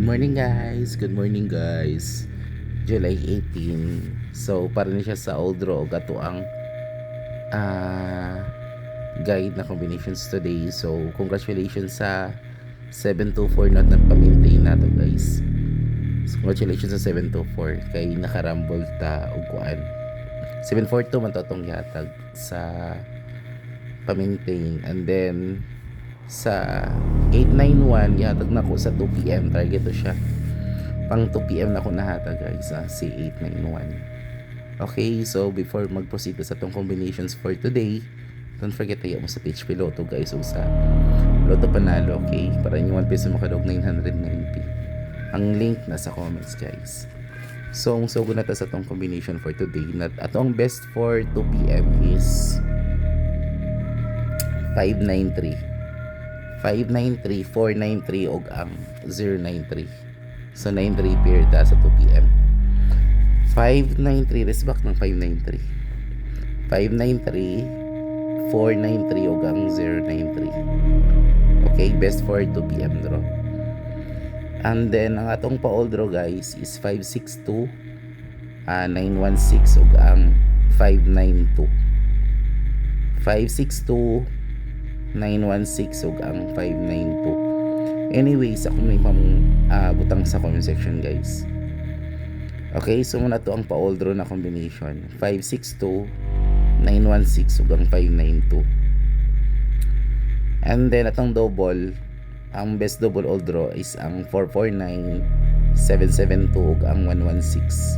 morning guys! Good morning guys! July 18. So, para na siya sa old draw o gato ang guide na combinations today. So, congratulations sa 724 na nagpa-maintain na to guys. So, congratulations sa 724 kay nakarambol ta og kuan. 742 man to tong yatag sa pa-maintain, and then sa 891 ihatag na ko sa 2pm, target to siya pang 2pm na ko nahatag guys, si 891. Okay, so before mag-proceed sa tong combinations for today, don't forget tayo mo sa PHP Lotto guys, o sa Lotto Panalo, okay, para inyo 1 peso makadog 990. Ang link nasa comments guys. So na ta sa tong combination for today, na atong best for 2pm is 593, 493 og ang 093. So 93 pair ta sa 2pm. 593 rest back ng 593. 593, 493 og ang 093. Okay, best for 2pm draw. And then ang atong pa-all draw guys is 562, 916 og ang 592. 562, 916 ug ang 592. Anyways, ako may butang sa comment section guys. Okay, so muna to ang pa-all draw na combination. 562, 916 ug ang 592. And then atong double, ang best double all draw is ang 449, 772 ug ang 116.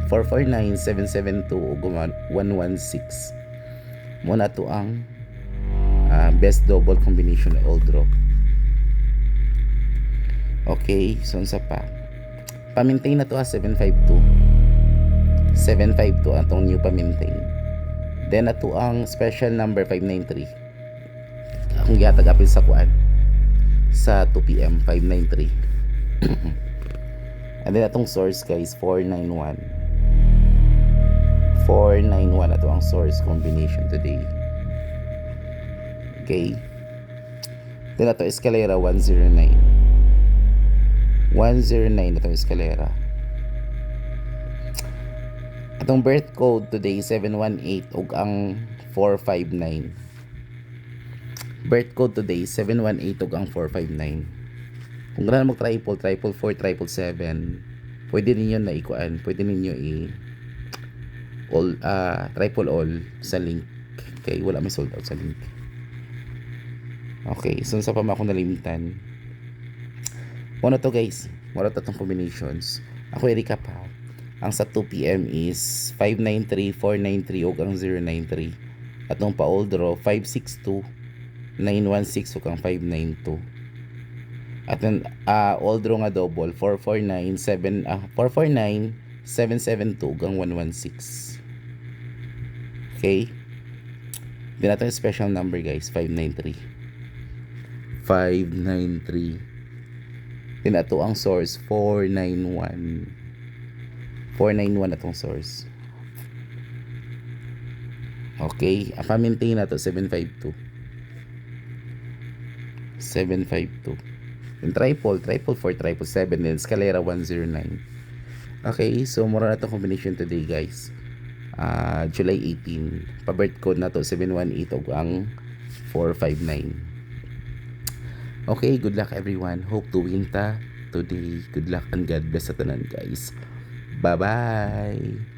449, 772 ug 116. Muna to ang best double combination na all draw. Okay, so unsa pa? Pa-maintain na to 752. 752 atong new pa-maintain. Then ato ang special number 593. Akong gihatag apil sa kuan sa 2pm 593. And then atong source guys 491. 491 ato ang source combination today. Okay. Then ato escalera 109. 109 na itong escalera. Atong birth code today 718 ug ang 459. Birth code today 718 ug ang 459. Kung ganahan mag triple 4, 777, pwede ninyo na ikuan, pwede ninyo all triple all sa link. Okay, wala may sold out sa link. Okay, so sa pa ako nalimitan. Muna to guys, muna to itong combinations. Ako i-recap ha. Ang sa 2pm is 593, 493 ug ang 093. At nung pa-all draw 562, 916 ug ang 592. At nung all draw nga double 449, 772 ug ang 116. Okay? Din natin special number guys, 593. 593. Then ato ang source 491. 491 atong source. Okay, pa-maintain na to 752. 752. Then triple 4, 777, then escalera 109. Okay, so mura na to combination today guys. July 18. Pa-birth code na to 718 ug ang 459. Okay, good luck everyone. Hope to win ta today. Good luck and God bless sa tanan guys. Bye-bye.